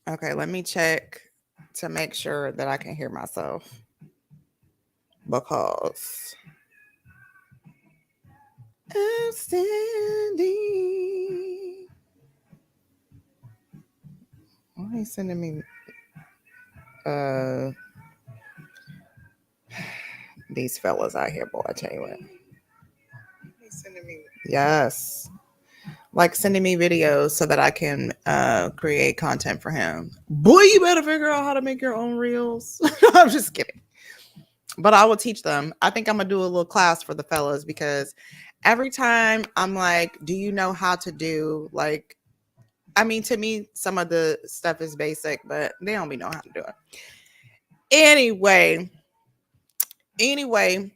Okay, let me check to make sure that I can hear myself because outstanding. Why are you sending me uh these fellas out here, boy? I tell you what. Yes. Like sending me videos so that I can create content for him. Boy, you better figure out how to make your own reels. I'm just kidding. But I will teach them. I think I'm gonna do a little class for the fellas because every time I'm like, do you know how to do like I mean to me some of the stuff is basic, but they don't be know how to do it. Anyway, anyway,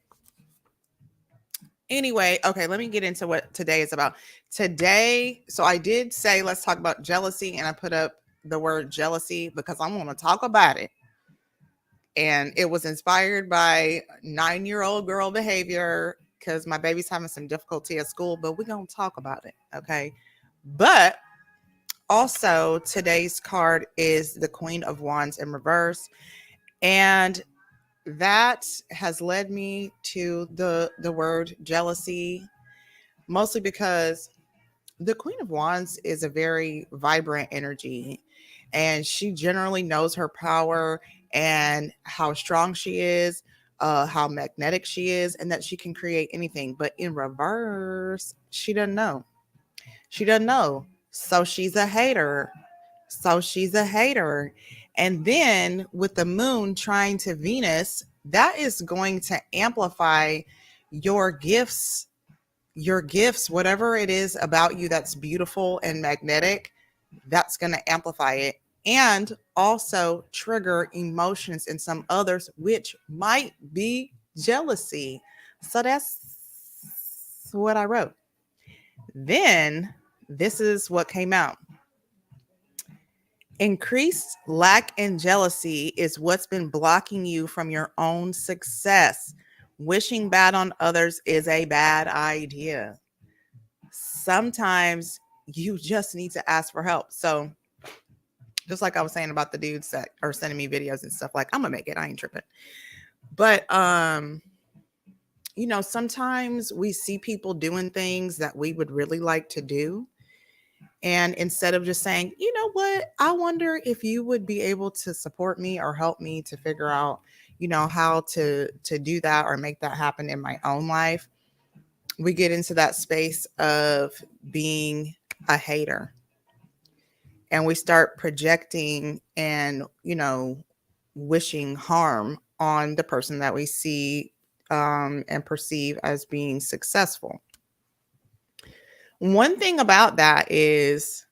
anyway, okay, let me get into what today is about. Today, so I did say let's talk about jealousy, and I put up the word jealousy because I want to talk about it. And it was inspired by 9-year-old girl behavior because my baby's having some difficulty at school, but we're going to talk about it. Okay. But also, today's card is the Queen of Wands in reverse. And that has led me to the word jealousy, mostly because the Queen of Wands is a very vibrant energy, and she generally knows her power and how strong she is, how magnetic she is, and that she can create anything. But in reverse, she doesn't know. She doesn't know. So she's a hater. So she's a hater. And then with the moon trying to Venus, that is going to amplify your gifts, whatever it is about you that's beautiful and magnetic, that's going to amplify it and also trigger emotions in some others, which might be jealousy. So that's what I wrote. Then this is what came out. Increased lack and jealousy is what's been blocking you from your own success. Wishing bad on others is a bad idea. Sometimes you just need to ask for help. So, just like I was saying about the dudes that are sending me videos and stuff, like I'm gonna make it. I ain't tripping. But sometimes we see people doing things that we would really like to do. And instead of just saying, you know what, I wonder if you would be able to support me or help me to figure out, how to do that or make that happen in my own life, we get into that space of being a hater. And we start projecting and, wishing harm on the person that we see and perceive as being successful. One thing about that is,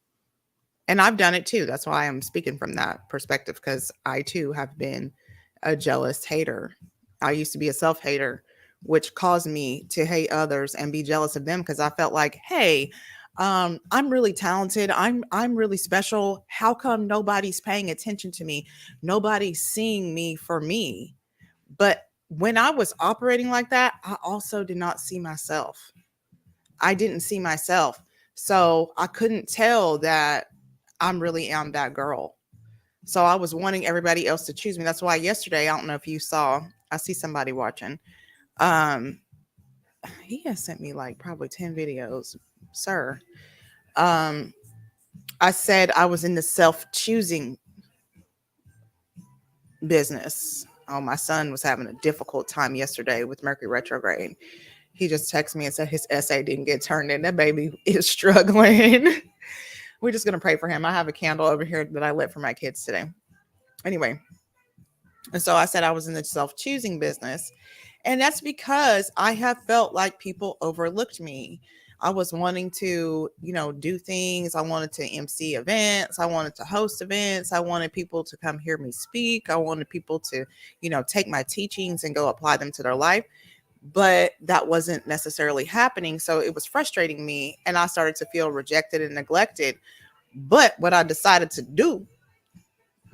and I've done it too. That's why I'm speaking from that perspective, because I too have been a jealous hater. I used to be a self hater, which caused me to hate others and be jealous of them because I felt like, hey, I'm really talented. I'm really special. How come nobody's paying attention to me? Nobody's seeing me for me. But when I was operating like that, I also did not see myself. I didn't see myself. So I couldn't tell that I'm really am that girl. So I was wanting everybody else to choose me. That's why yesterday, I don't know if you saw, I see somebody watching. Um, he has sent me like probably 10 videos, sir. Um, I said I was in the self-choosing business. Oh, my son was having a difficult time yesterday with Mercury retrograde. He just texted me and said his essay didn't get turned in. That baby is struggling. We're just going to pray for him. I have a candle over here that I lit for my kids today. Anyway, and so I said I was in the self-choosing business. And that's because I have felt like people overlooked me. I was wanting to, do things. I wanted to MC events. I wanted to host events. I wanted people to come hear me speak. I wanted people to, take my teachings and go apply them to their life. But that wasn't necessarily happening. So it was frustrating me. And I started to feel rejected and neglected. But what I decided to do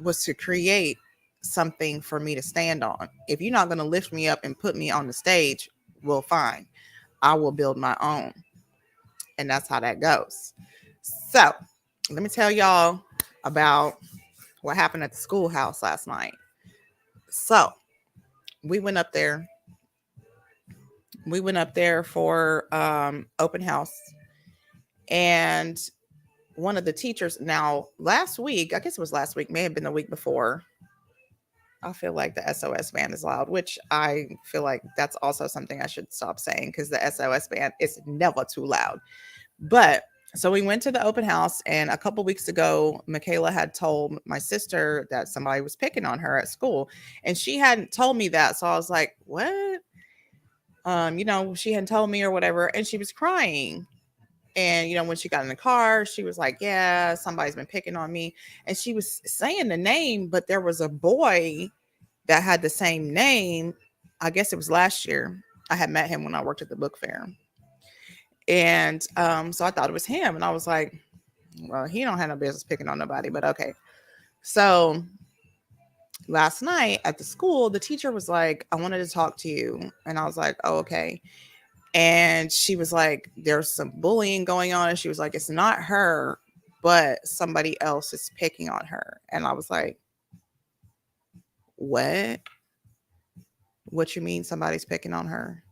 was to create something for me to stand on. If you're not going to lift me up and put me on the stage, well, fine. I will build my own. And that's how that goes. So let me tell y'all about what happened at the schoolhouse last night. So we went up there. We went up there for open house, and one of the teachers. Now, last week, I guess it was last week, may have been the week before. I feel like the SOS band is loud, which I feel like that's also something I should stop saying because the SOS band is never too loud. But so we went to the open house, and a couple weeks ago, Michaela had told my sister that somebody was picking on her at school, and she hadn't told me that. So I was like, "What?" She hadn't told me or whatever, and she was crying. And when she got in the car, she was like, "Yeah, somebody's been picking on me," and she was saying the name, but there was a boy that had the same name. I guess it was last year. I had met him when I worked at the book fair. And so I thought it was him. And I was like, well, he don't have no business picking on nobody, but okay. So last night at the school, the teacher was like, "I wanted to talk to you." And I was like, "Oh, okay." And she was like, "There's some bullying going on." And she was like, "It's not her, but somebody else is picking on her." And I was like, "What? What you mean somebody's picking on her?"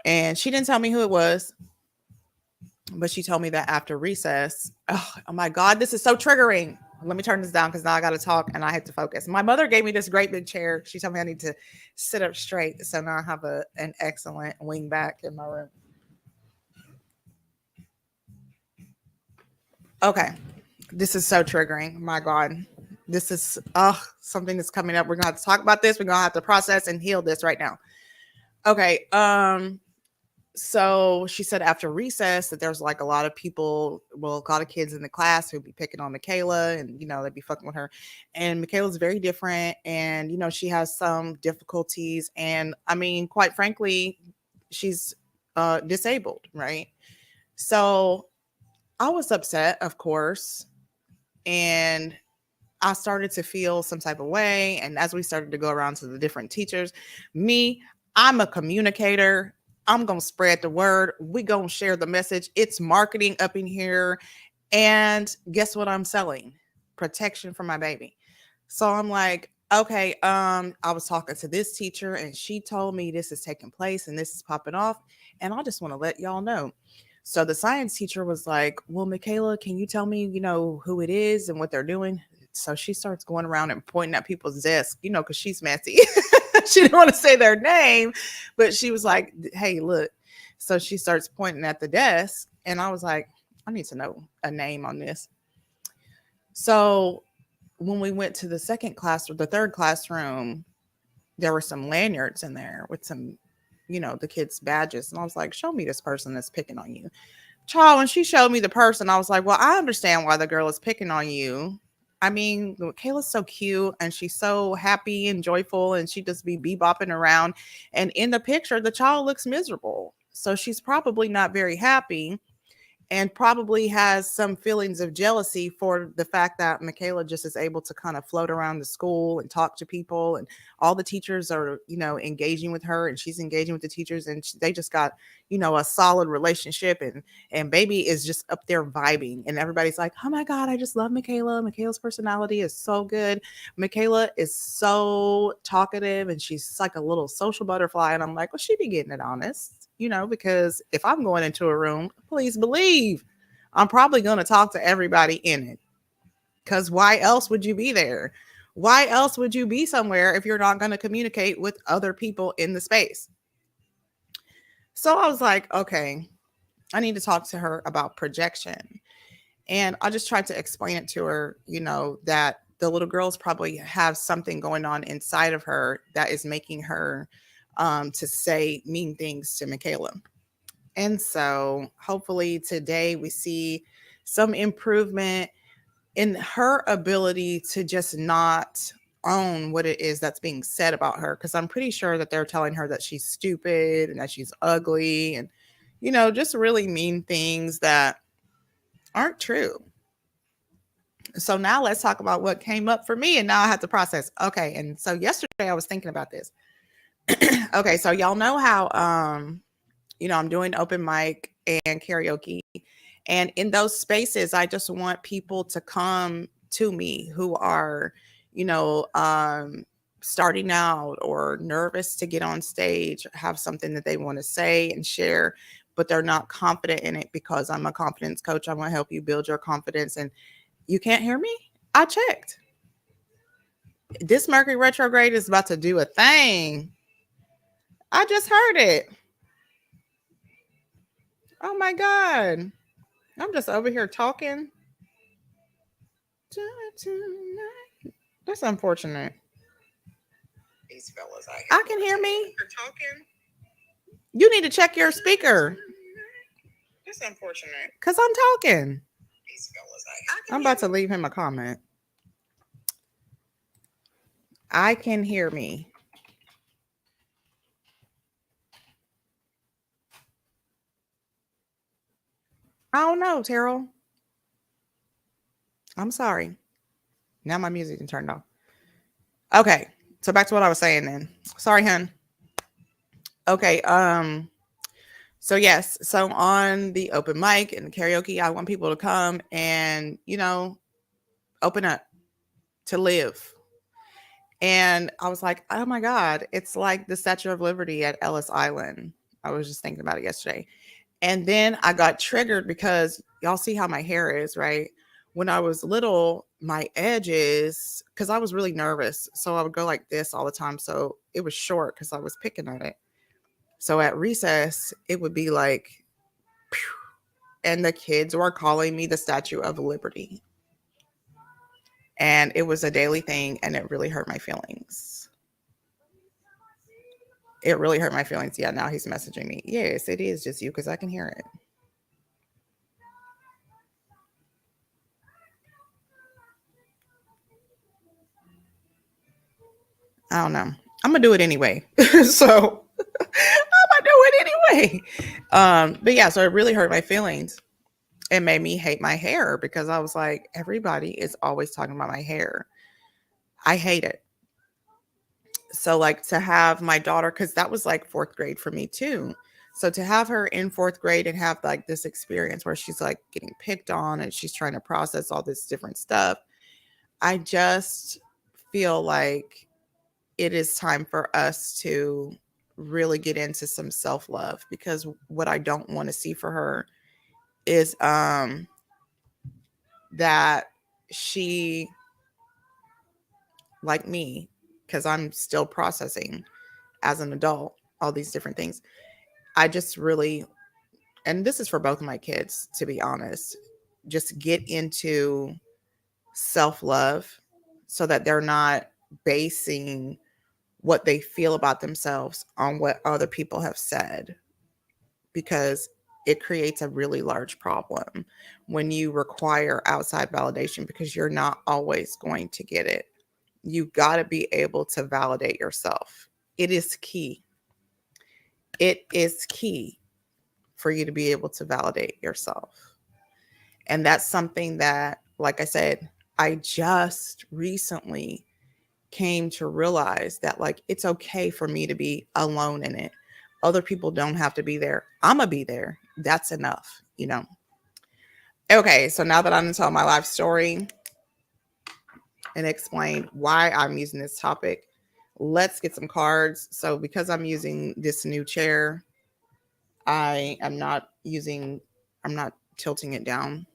And she didn't tell me who it was, but she told me that after recess. Oh my God, this is so triggering. Let me turn this down because now I got to talk and I have to focus. My mother gave me this great big chair. She told me I need to sit up straight. So now I have an excellent wing back in my room. Okay. This is so triggering. My God. This is something that's coming up. We're gonna have to talk about this. We're gonna have to process and heal this right now. Okay. So she said after recess that there's like a lot of people, well, a lot of kids in the class who'd be picking on Michaela, and they'd be fucking with her. And Michaela's very different, and she has some difficulties, and I mean, quite frankly, she's disabled, right? So I was upset, of course, and I started to feel some type of way. And as we started to go around to the different teachers, I'm a communicator. I'm going to spread the word. We going to share the message. It's marketing up in here. And guess what I'm selling? Protection for my baby. So I'm like, okay, I was talking to this teacher and she told me this is taking place and this is popping off. And I just want to let y'all know. So the science teacher was like, well, Michaela, can you tell me, who it is and what they're doing? So she starts going around and pointing at people's desks, because she's messy. She didn't want to say their name, but she was like, hey, look. So she starts pointing at the desk. And I was like, I need to know a name on this. So when we went to the second class or the third classroom, there were some lanyards in there with some, the kids' badges. And I was like, show me this person that's picking on you. Child, when she showed me the person, I was like, well, I understand why the girl is picking on you. I mean, Kayla's so cute and she's so happy and joyful and she just be bebopping around. And in the picture, the child looks miserable. So she's probably not very happy and probably has some feelings of jealousy for the fact that Michaela just is able to kind of float around the school and talk to people, and all the teachers are, engaging with her and she's engaging with the teachers, and they just got, a solid relationship, and baby is just up there vibing, and everybody's like, oh my God, I just love Michaela. Michaela's personality is so good. Michaela is so talkative and she's like a little social butterfly. And I'm like, well, she be getting it honest. Because if I'm going into a room, please believe I'm probably going to talk to everybody in it. Because why else would you be there? Why else would you be somewhere if you're not going to communicate with other people in the space? So I was like, okay, I need to talk to her about projection. And I just tried to explain it to her, that the little girls probably have something going on inside of her that is making her to say mean things to Michaela. And so hopefully today we see some improvement in her ability to just not own what it is that's being said about her. Because I'm pretty sure that they're telling her that she's stupid and that she's ugly and, just really mean things that aren't true. So now let's talk about what came up for me. And now I have to process. Okay. And so yesterday I was thinking about this. Okay, so y'all know how I'm doing open mic and karaoke. And in those spaces, I just want people to come to me who are, starting out or nervous to get on stage, have something that they want to say and share, but they're not confident in it because I'm a confidence coach. I want to help you build your confidence. And you can't hear me? I checked. This Mercury retrograde is about to do a thing. I just heard it. Oh my God. I'm just over here talking. That's unfortunate. These fellas, I can hear me. You're talking. You need to check your speaker. That's unfortunate. Because I'm talking. These fellas, I'm about to leave him a comment. I can hear me. I don't know, Terrell. I'm sorry. Now my music is turned off. Okay. So back to what I was saying then. Sorry, hun. Okay. So yes. So on the open mic and the karaoke, I want people to come and, open up, to live. And I was like, oh my God, it's like the Statue of Liberty at Ellis Island. I was just thinking about it yesterday. And then I got triggered because y'all see how my hair is, right? When I was little, my edges, because I was really nervous. So I would go like this all the time. So it was short because I was picking at it. So at recess, it would be like, phew, and the kids were calling me the Statue of Liberty. And it was a daily thing, and it really hurt my feelings. It really hurt my feelings. Yeah, now he's messaging me. Yes, it is just you because I can hear it. I don't know. I'm gonna do it anyway. So I'm gonna do it anyway. But yeah, so it really hurt my feelings. It made me hate my hair because I was like, everybody is always talking about my hair. I hate it. So like to have my daughter, because that was like fourth grade for me too. So to have her in fourth grade and have like this experience where she's like getting picked on and she's trying to process all this different stuff, I just feel like it is time for us to really get into some self-love, because what I don't want to see for her is that she, like me, because I'm still processing as an adult all these different things. I just really, and this is for both of my kids, to be honest, just get into self-love so that they're not basing what they feel about themselves on what other people have said, because it creates a really large problem when you require outside validation, because you're not always going to get it. You got to be able to validate yourself. It is key. It is key for you to be able to validate yourself. And that's something that, like I said, I just recently came to realize that like it's okay for me to be alone in it. Other people don't have to be there. I'm gonna be there. That's enough, Okay, so now that I'm gonna tell my life story and explain why I'm using this topic, let's get some cards. So because I'm using this new chair, I'm not tilting it down.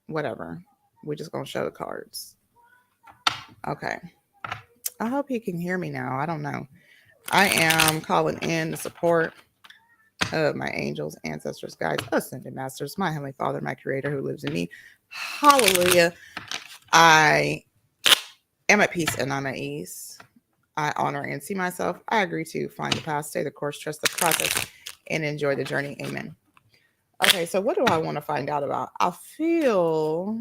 Whatever. We're just gonna show the cards. Okay. I hope he can hear me now. I don't know. I am calling in the support of my angels, ancestors, guides, ascended masters, my heavenly Father, my creator who lives in me. Hallelujah. I am at peace and I'm at ease. I honor and see myself. I agree to find the path, stay the course, trust the process, and enjoy the journey. Amen. Okay, so what do I want to find out about? I feel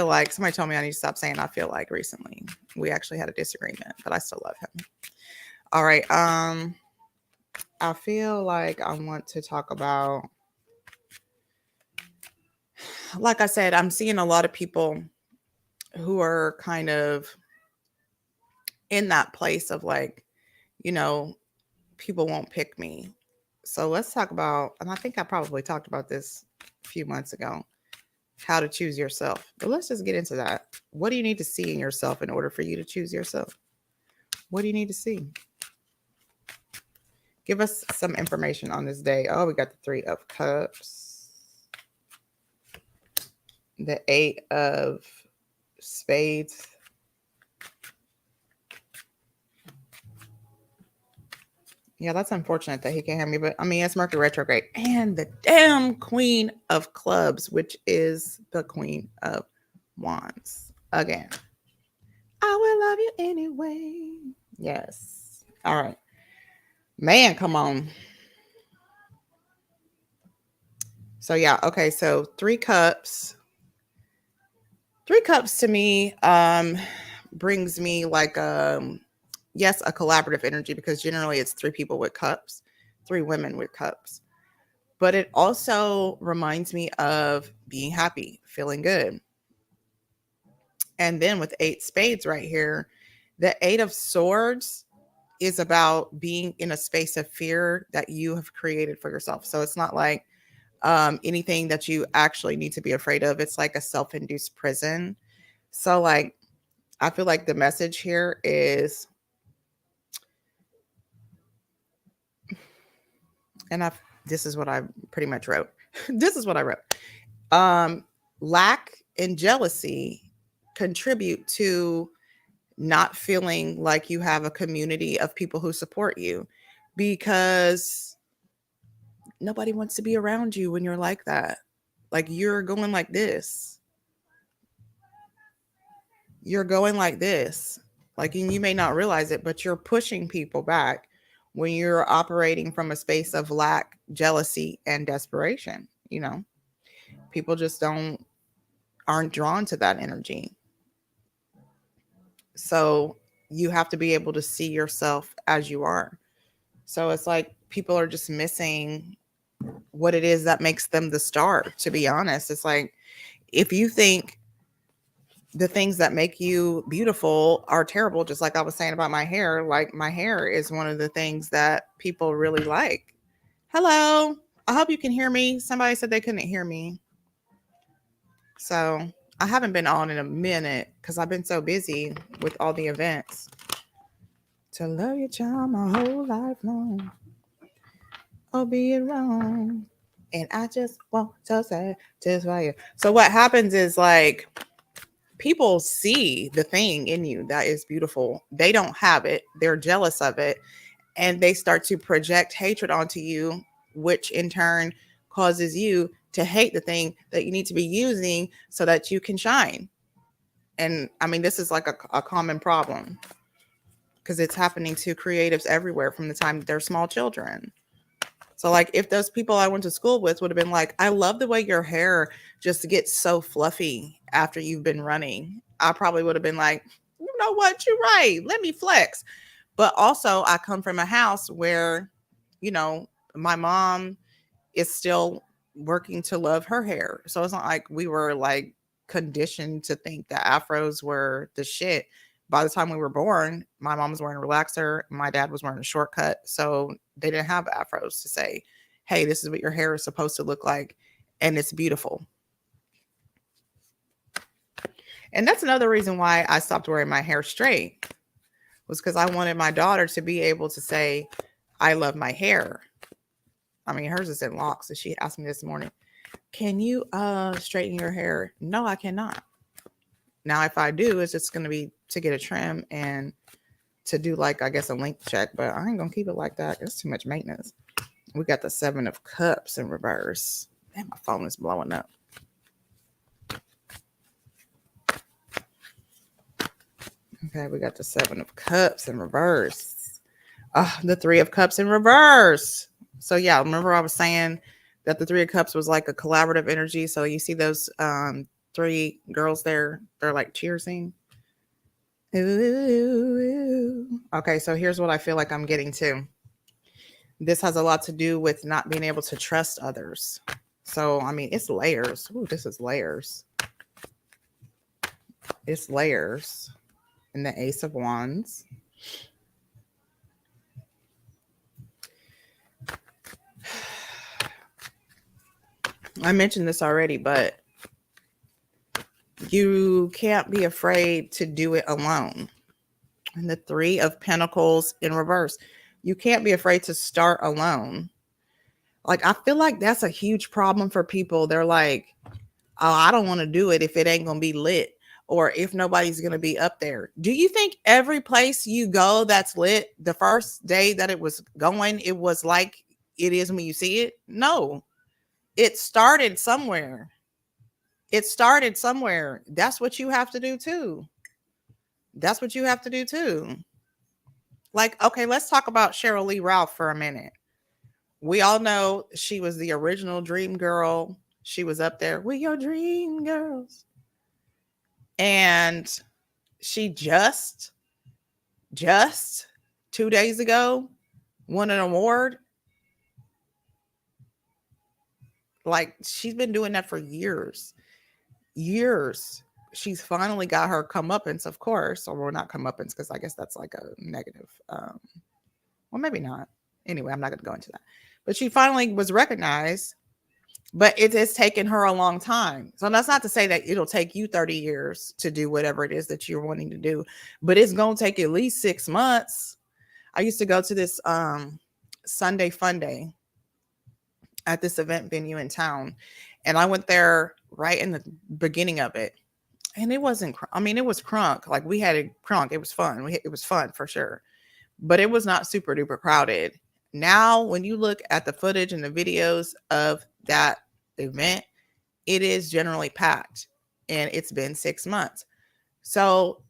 like somebody told me I need to stop saying I feel like recently. We actually had a disagreement, but I still love him. All right. I feel like I want to talk about, like I said, I'm seeing a lot of people who are kind of in that place of like, people won't pick me. So let's talk about, and I think I probably talked about this a few months ago. how to choose yourself. But let's just get into that. What do you need to see in yourself in order for you to choose yourself? What do you need to see? Give us some information on this day. Oh, we got the 3 of Cups, the 8 of Spades. Yeah, that's unfortunate that he can't hear me, but I mean, it's Mercury retrograde. And the damn Queen of Clubs, which is the Queen of Wands. Again, I will love you anyway. Yes. All right. Man, come on. So, yeah. Okay. So, 3 cups. 3 cups to me brings me like, yes, a collaborative energy, because generally it's 3 people with cups, 3 women with cups. But it also reminds me of being happy, feeling good. And then with 8 spades right here, the 8 of swords is about being in a space of fear that you have created for yourself. So it's not like anything that you actually need to be afraid of. It's like a self-induced prison. So like, I feel like the message here is, and this is what I pretty much wrote. This is what I wrote. Lack and jealousy contribute to not feeling like you have a community of people who support you, because nobody wants to be around you when you're like that. Like, you're going like this. You're going like this. Like, and you may not realize it, but you're pushing people back when you're operating from a space of lack, jealousy, and desperation. You know, people just aren't drawn to that energy. So you have to be able to see yourself as you are. So it's like people are just missing what it is that makes them the star, to be honest. It's like, if you think the things that make you beautiful are terrible, just like I was saying about my hair, like my hair is one of the things that people really like. Hello. I hope you can hear me. Somebody said they couldn't hear me. So I haven't been on in a minute because I've been so busy with all the events. To love your child my whole life long, or be it wrong. And I just want to say just for you. So what happens is, like, people see the thing in you that is beautiful. They don't have it. They're jealous of it. And they start to project hatred onto you, which in turn causes you to hate the thing that you need to be using so that you can shine. And I mean, this is like a common problem, because it's happening to creatives everywhere from the time they're small children. So like, if those people I went to school with would have been like, I love the way your hair just gets so fluffy after you've been running, I probably would have been like, you know what, you're right, let me flex. But also, I come from a house where, you know, my mom is still working to love her hair. So it's not like we were like conditioned to think that afros were the shit. By the time we were born, my mom was wearing a relaxer, my dad was wearing a shortcut. So they didn't have afros to say, hey, this is what your hair is supposed to look like, and it's beautiful. And that's another reason why I stopped wearing my hair straight, was because I wanted my daughter to be able to say, I love my hair. I mean, hers is in locks. So she asked me this morning, can you straighten your hair? No, I cannot. Now, if I do, it's just going to be to get a trim and to do, like, I guess, a length check, but I ain't going to keep it like that. It's too much maintenance. We got the 7 of Cups in reverse. Man, my phone is blowing up. Okay, we got the 7 of Cups in reverse. The 3 of Cups in reverse. So yeah, remember I was saying that the 3 of Cups was like a collaborative energy. So you see those 3 girls there, they're like cheersing. Ooh. Okay, so here's what I feel like I'm getting to. This has a lot to do with not being able to trust others. So, I mean, it's layers. Ooh, this is layers. It's layers. And the Ace of Wands. I mentioned this already, but You can't be afraid to do it alone. And the 3 of Pentacles in reverse. You can't be afraid to start alone. Like, I feel like that's a huge problem for people. They're like, oh, I don't want to do it if it ain't going to be lit or if nobody's going to be up there. Do you think every place you go that's lit, the first day that it was going, it was like it is when you see it? No, it started somewhere. It started somewhere. That's what you have to do too. That's what you have to do too. Like, okay, let's talk about Cheryl Lee Ralph for a minute. We all know she was the original dream girl. She was up there with your dream girls. And she just 2 days ago won an award. Like, she's been doing that for years. She's finally got her comeuppance, of course, or well, not comeuppance, because I guess that's like a negative. Well, maybe not. Anyway, I'm not going to go into that. But she finally was recognized, but it has taken her a long time. So that's not to say that it'll take you 30 years to do whatever it is that you're wanting to do, but it's going to take at least 6 months. I used to go to this Sunday Fun Day at this event venue in town, and I went there right in the beginning of it. And it wasn't, I mean, it was crunk. Like, we had a crunk. It was fun. It was fun for sure, but it was not super duper crowded. Now, when you look at the footage and the videos of that event, it is generally packed, and it's been 6 months. So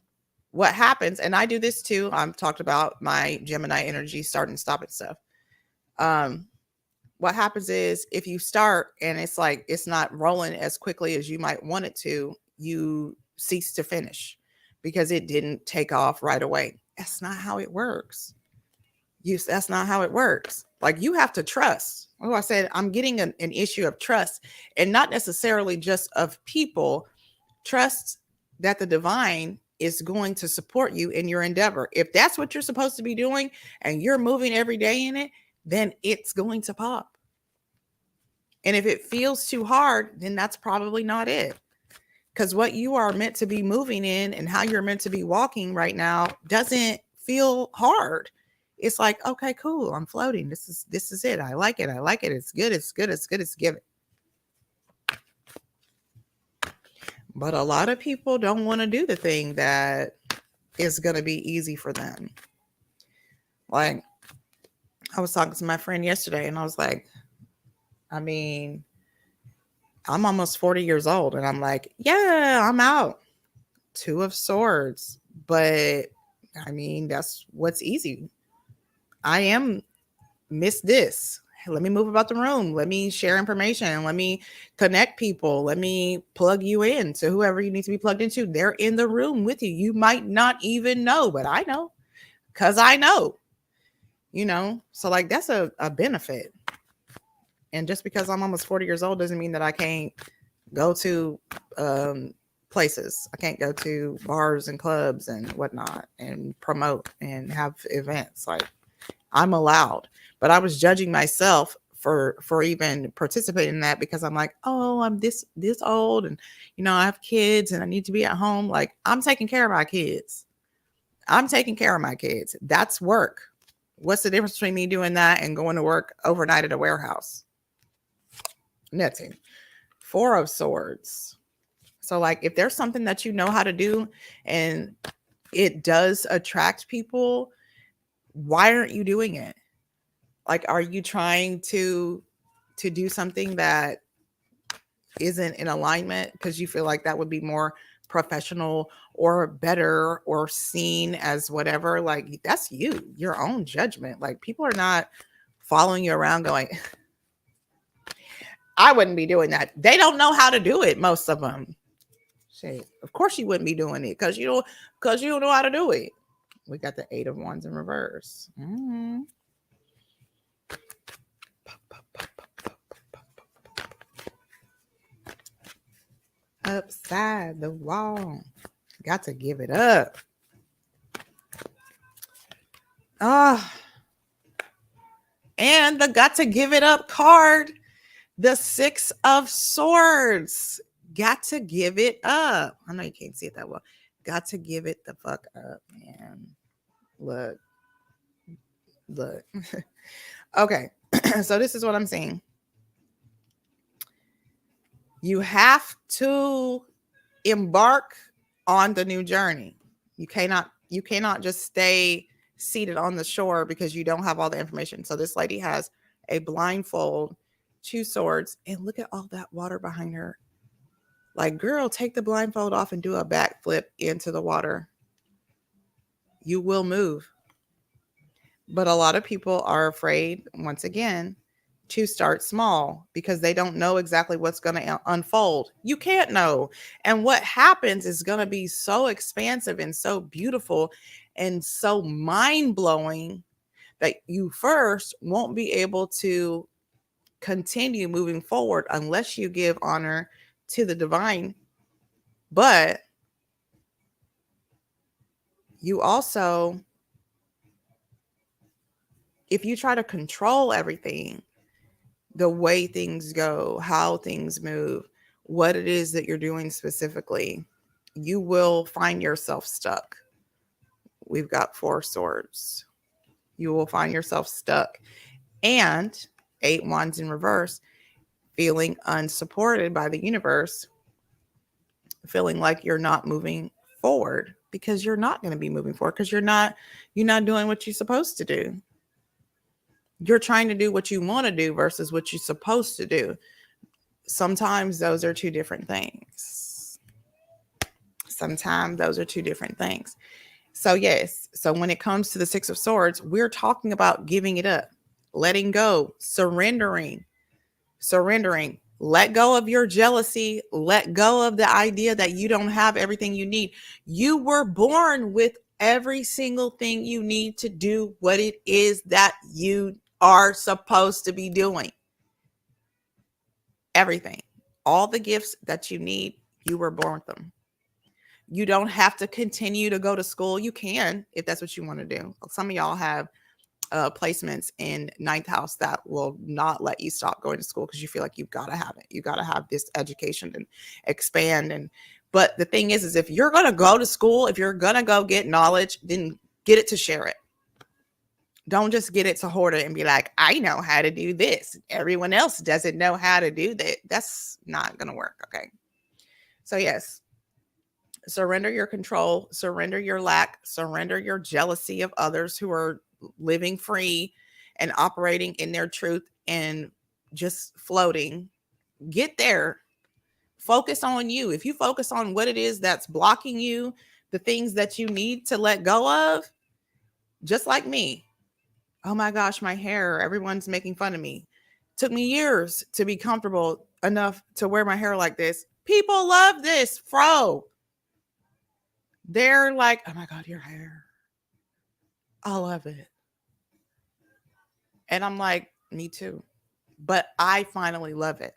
what happens, and I do this too, I've talked about my Gemini energy start and stop and stuff. What happens is if you start and it's like it's not rolling as quickly as you might want it to, you cease to finish because it didn't take off right away. That's not how it works. That's not how it works. Like, you have to trust. Oh, I said, I'm getting an issue of trust, and not necessarily just of people. Trust that the divine is going to support you in your endeavor. If that's what you're supposed to be doing and you're moving every day in it, then it's going to pop. And if it feels too hard, then that's probably not it. Because what you are meant to be moving in and how you're meant to be walking right now doesn't feel hard. It's like, okay, cool. I'm floating. This is it. I like it. I like it. It's good. It's good. It's good. It's given. But a lot of people don't want to do the thing that is going to be easy for them. Like, I was talking to my friend yesterday, and I was like, I mean, I'm almost 40 years old, and I'm like, yeah, I'm out. 2 of Swords. But I mean, that's what's easy. I am miss this. Let me move about the room. Let me share information. Let me connect people. Let me plug you in to whoever you need to be plugged into. They're in the room with you. You might not even know, but I know, because I know, so like, that's a benefit. And just because I'm almost 40 years old doesn't mean that I can't go to places. I can't go to bars and clubs and whatnot and promote and have events. Like, I'm allowed. But I was judging myself for even participating in that, because I'm like, oh, I'm this old, and I have kids and I need to be at home. Like, I'm taking care of my kids. That's work. What's the difference between me doing that and going to work overnight at a warehouse? Nothing. 4 of Swords. So like, if there's something that you know how to do and it does attract people, why aren't you doing it? Like, are you trying to do something that isn't in alignment because you feel like that would be more professional or better or seen as whatever? Like, that's your own judgment. Like, people are not following you around going, I wouldn't be doing that. They don't know how to do it, most of them. Shit, of course you wouldn't be doing it because you don't know how to do it. We got the 8 of Wands in reverse. Mm-hmm. Upside the wall. Got to give it up. And the got to give it up card, the 6 of Swords. Got to give it up. I know you can't see it that well. Got to give it the fuck up, man. Look. Okay. So this is what I'm saying. You have to embark on the new journey. You cannot just stay seated on the shore because you don't have all the information. So this lady has a blindfold, 2 swords, and look at all that water behind her. Like, girl, take the blindfold off and do a backflip into the water. You will move. But a lot of people are afraid, once again, to start small because they don't know exactly what's going to unfold. You can't know. And what happens is going to be so expansive and so beautiful and so mind-blowing that you first won't be able to continue moving forward unless you give honor to the divine. But you also, if you try to control everything, the way things go, how things move, what it is that you're doing specifically, you will find yourself stuck. We've got 4 swords. You will find yourself stuck. And 8 wands in reverse, feeling unsupported by the universe, feeling like you're not moving forward because you're not going to be moving forward because you're not doing what you're supposed to do. You're trying to do what you want to do versus what you're supposed to do. Sometimes those are 2 different things. So yes, so when it comes to the 6 of Swords, we're talking about giving it up, letting go, surrendering. Let go of your jealousy. Let go of the idea that you don't have everything you need. You were born with every single thing you need to do what it is that you are supposed to be doing. Everything. All the gifts that you need, you were born with them. You don't have to continue to go to school. You can, if that's what you want to do. Some of y'all have placements in 9th house that will not let you stop going to school because you feel like you've got to have it. You got to have this education and expand. But the thing is if you're going to go to school, if you're going to go get knowledge, then get it to share it. Don't just get it to hoard it and be like, I know how to do this. Everyone else doesn't know how to do that. That's not going to work. Okay. So yes, surrender your control, surrender your lack, surrender your jealousy of others who are living free and operating in their truth and just floating. Get there. Focus on you. If you focus on what it is that's blocking you, the things that you need to let go of, just like me. Oh my gosh, my hair. Everyone's making fun of me. Took me years to be comfortable enough to wear my hair like this. People love this fro. They're like, oh my God, your hair. I love it. And I'm like, me too. But I finally love it.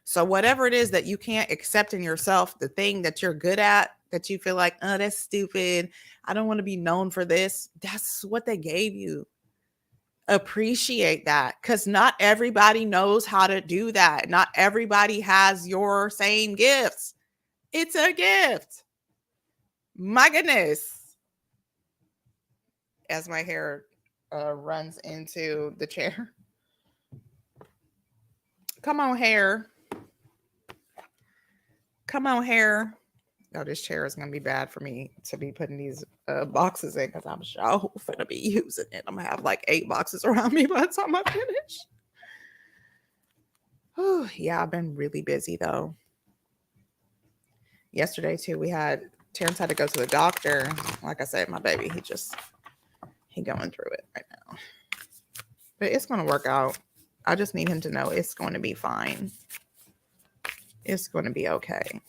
So whatever it is that you can't accept in yourself, the thing that you're good at, that you feel like, oh, that's stupid. I don't want to be known for this. That's what they gave you. Appreciate that, because not everybody knows how to do that. Not everybody has your same gifts. It's a gift. My goodness. As my hair runs into the chair. Come on, hair. Come on, hair. Oh, this chair is going to be bad for me to be putting these boxes in because I'm sure going to be using it. I'm going to have like 8 boxes around me by the time I finish. Oh, yeah, I've been really busy though. Yesterday too, Terrence had to go to the doctor. Like I said, my baby, he going through it right now. But it's going to work out. I just need him to know it's going to be fine. It's going to be okay.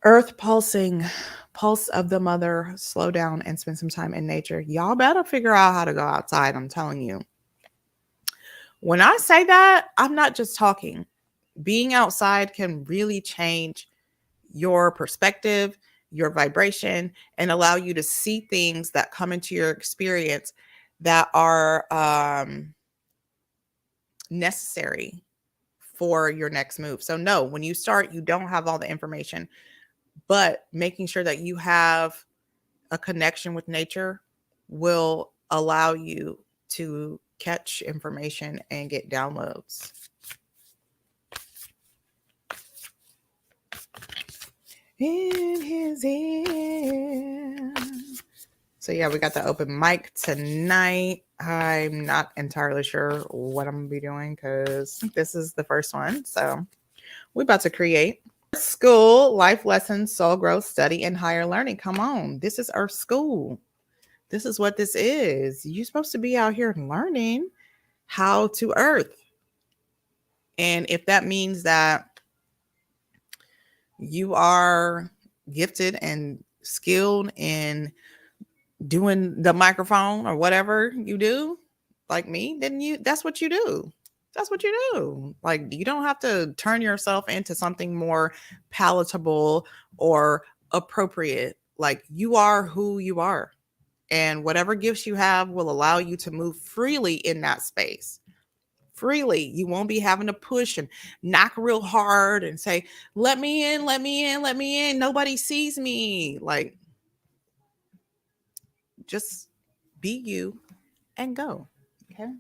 Earth pulsing, pulse of the mother, slow down and spend some time in nature. Y'all better figure out how to go outside. I'm telling you. When I say that, I'm not just talking. being outside can really change your perspective, your vibration, and allow you to see things that come into your experience that are necessary for your next move. So no, when you start, you don't have all the information, but making sure that you have a connection with nature will allow you to catch information and get downloads. In his ear. So yeah, we got the open mic tonight. I'm not entirely sure what I'm gonna be doing because this is the first one. So we're about to create school, life lessons, soul growth, study, and higher learning. Come on, this is Earth School. This is what this is. You're supposed to be out here learning how to earth. And if that means that you are gifted and skilled in doing the microphone or whatever you do, like me, then that's what you do. That's what you do. Like, you don't have to turn yourself into something more palatable or appropriate. Like, you are who you are. And whatever gifts you have will allow you to move freely in that space. Freely. You won't be having to push and knock real hard and say, let me in, let me in, let me in. Nobody sees me. Like, just be you and go. Okay.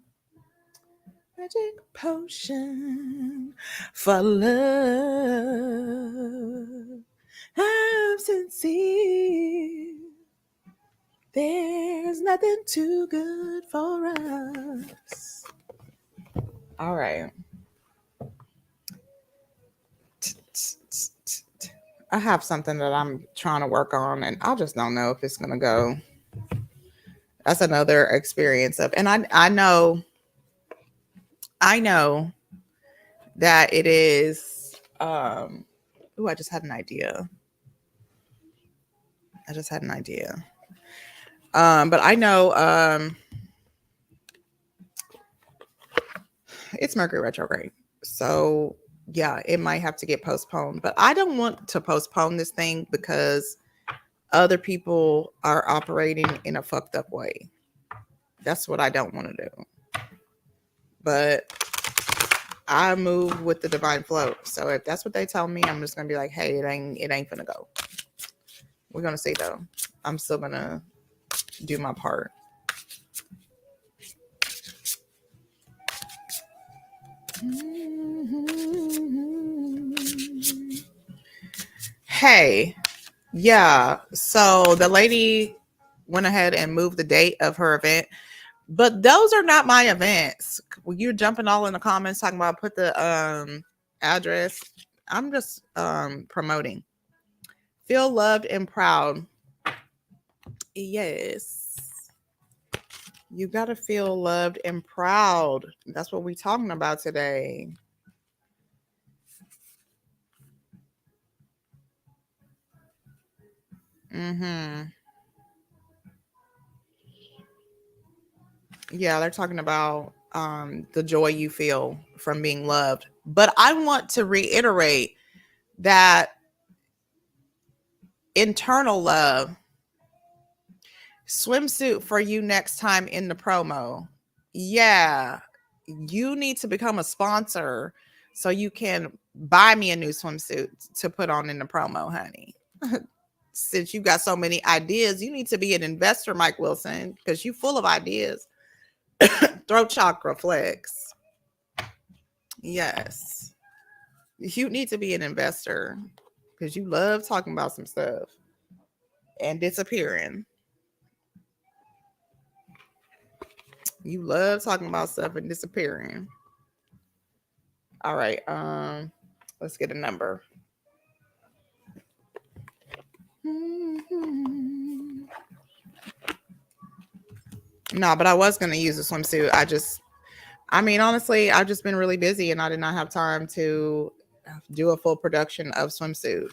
Magic potion for love. I'm sincere. There's nothing too good for us. All right. I have something that I'm trying to work on, and I just don't know if it's going to go. That's another experience of, and I know that it is, I just had an idea. But I know, it's Mercury retrograde. So yeah, it might have to get postponed, but I don't want to postpone this thing because other people are operating in a fucked up way. That's what I don't want to do. But I move with the divine flow. So if that's what they tell me, I'm just gonna be like, hey, it ain't gonna go. We're gonna see though. I'm still gonna do my part. Hey, yeah. So the lady went ahead and moved the date of her event, but those are not my events. When you're jumping all in the comments talking about put the address, I'm just promoting. Feel loved and proud. Yes. You got to feel loved and proud. That's what we're talking about today. Yeah, they're talking about the joy you feel from being loved. But I want to reiterate that internal love, swimsuit for you next time in the promo. Yeah, you need to become a sponsor so you can buy me a new swimsuit to put on in the promo, honey. Since you got so many ideas, you need to be an investor, Mike Wilson, because you're full of ideas. Throat chakra flex. Yes. You need to be an investor because you love talking about some stuff and disappearing. You love talking about stuff and disappearing. All right. Let's get a number. No, but I was going to use a swimsuit. Honestly, I've just been really busy and I did not have time to do a full production of swimsuit.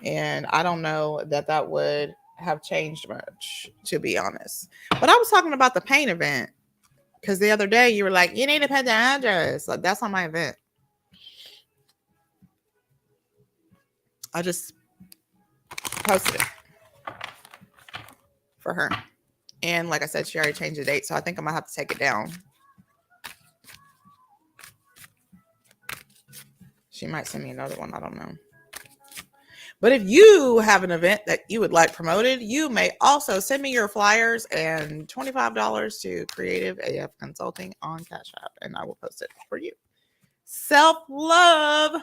And I don't know that would have changed much, to be honest. But I was talking about the paint event because the other day you were like, you need to put the address. Like, that's on my event. I just posted it for her. And like I said, she already changed the date, so I think I'm gonna have to take it down. She might send me another one. I don't know. But if you have an event that you would like promoted, you may also send me your flyers and $25 to Creative AF Consulting on Cash App, and I will post it for you. Self-love.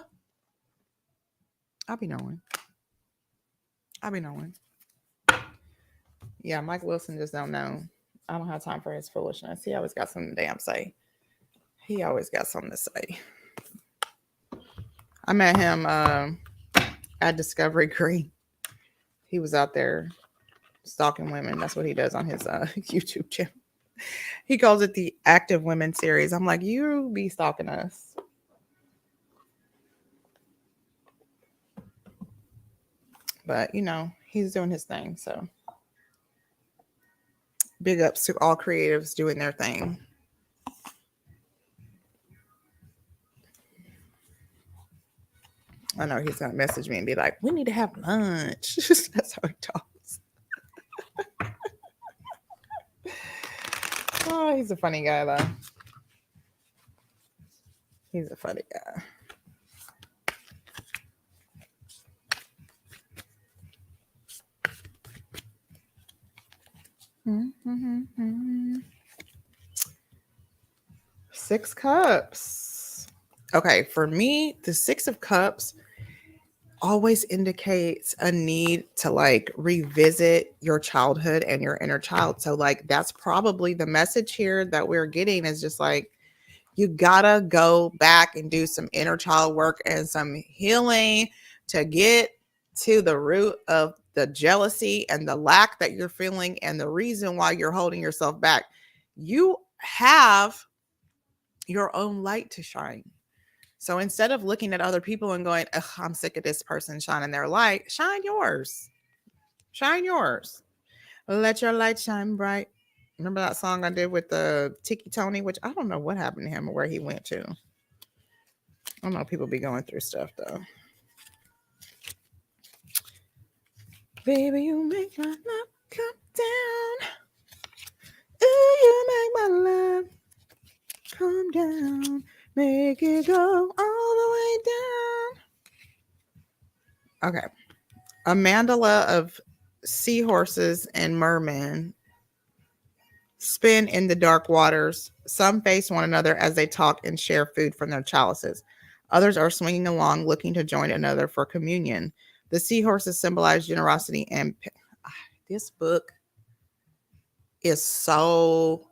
I'll be knowing. Yeah, Mike Wilson just don't know. I don't have time for his foolishness. He always got something to damn say. He always got something to say. I met him at Discovery Green. He was out there stalking women. That's what he does on his YouTube channel. He calls it the Active Women series. I'm like, you be stalking us. But, you know, he's doing his thing. So big ups to all creatives doing their thing. I know he's going to message me and be like, we need to have lunch. That's how he talks. Oh, he's a funny guy, though. He's a funny guy. Six Cups. Okay, for me, the Six of Cups always indicates a need to like revisit your childhood and your inner child. So like that's probably the message here that we're getting is just like you gotta go back and do some inner child work and some healing to get to the root of the jealousy and the lack that you're feeling and the reason why you're holding yourself back. You have your own light to shine. So instead of looking at other people and going, I'm sick of this person shining their light, shine yours. Shine yours. Let your light shine bright. Remember that song I did with the Tiki Tony, which I don't know what happened to him or where he went to. I don't know. People be going through stuff though. Baby, you make my love come down. Ooh, you make my love come down. Make it go all the way down. Okay. A mandala of seahorses and mermen spin in the dark waters. Some face one another as they talk and share food from their chalices. Others are swinging along, looking to join another for communion. The seahorses symbolize generosity and this book is so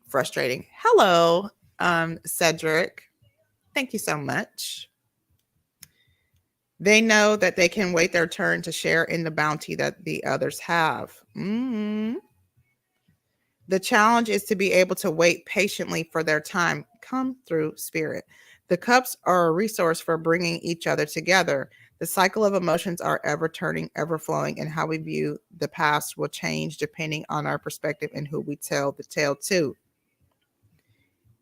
frustrating. Hello, Cedric. Thank you so much. They know that they can wait their turn to share in the bounty that the others have. Mm-hmm. The challenge is to be able to wait patiently for their time. Come through spirit. The cups are a resource for bringing each other together. The cycle of emotions are ever turning, ever flowing, and how we view the past will change depending on our perspective and who we tell the tale to.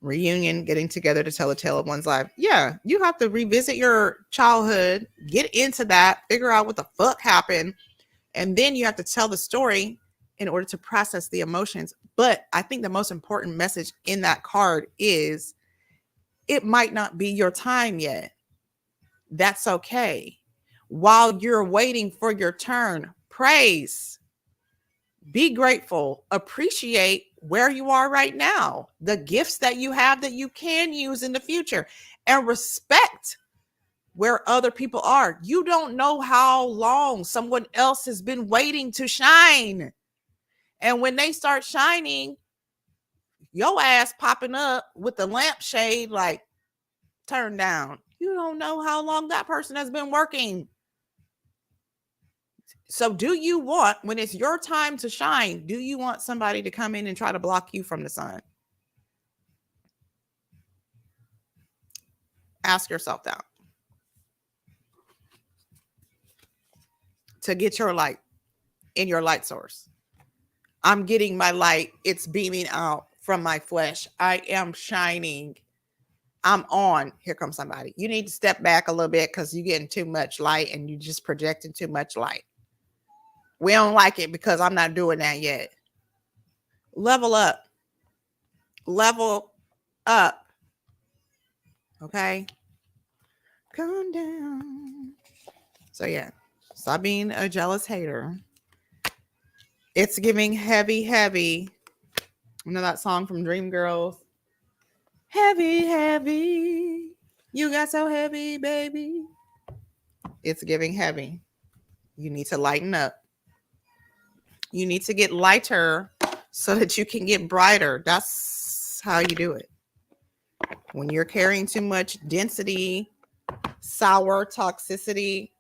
Reunion, getting together to tell the tale of one's life. Yeah, you have to revisit your childhood, get into that, figure out what the fuck happened, and then you have to tell the story in order to process the emotions. But I think the most important message in that card is it might not be your time yet. That's okay. While you're waiting for your turn, praise, be grateful, appreciate where you are right now, the gifts that you have that you can use in the future, and respect where other people are. You don't know how long someone else has been waiting to shine. And when they start shining, your ass popping up with the lampshade like turned down. You don't know how long that person has been working. So do you want, when it's your time to shine, do you want somebody to come in and try to block you from the sun? Ask yourself that. To get your light in your light source. I'm getting my light. It's beaming out from my flesh. I am shining. I'm on. Here comes somebody. You need to step back a little bit because you're getting too much light and you just projecting too much light. We don't like it because I'm not doing that yet. Level up. Level up. Okay. Calm down. So yeah, stop being a jealous hater. It's giving heavy, heavy. You know that song from Dreamgirls? Heavy, heavy. You got so heavy, baby. It's giving heavy. You need to lighten up. You need to get lighter so that you can get brighter. That's how you do it. When you're carrying too much density, sour toxicity,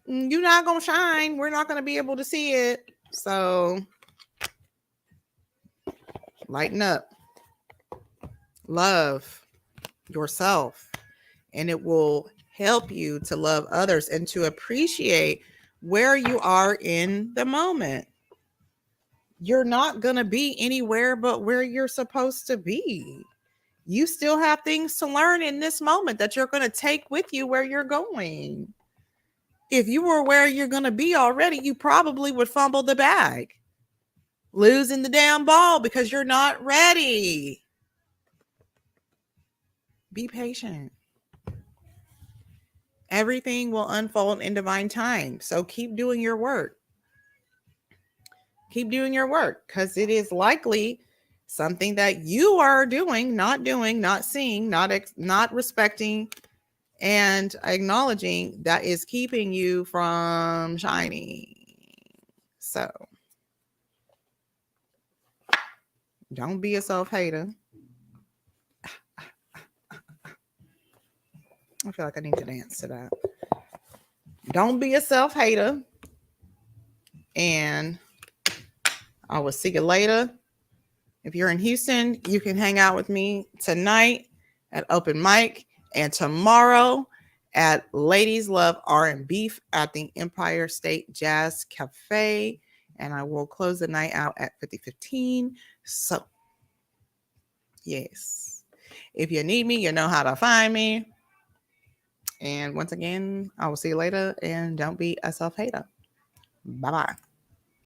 you're not going to shine. We're not going to be able to see it. So lighten up. Love yourself, and it will help you to love others and to appreciate where you are in the moment. You're not going to be anywhere but where you're supposed to be. You still have things to learn in this moment that you're going to take with you where you're going. If you were where you're going to be already, you probably would fumble the bag, losing the damn ball because you're not ready. Be patient. Everything will unfold in divine time. So keep doing your work. Keep doing your work because it is likely something that you are doing, not seeing, not respecting, and acknowledging that is keeping you from shining. So don't be a self-hater. I feel like I need to dance to that. Don't be a self-hater. And I will see you later. If you're in Houston, you can hang out with me tonight at Open Mic and tomorrow at Ladies Love R&B at the Empire State Jazz Cafe. And I will close the night out at 50:15. So, yes. If you need me, you know how to find me. And once again, I will see you later. And don't be a self-hater. Bye-bye.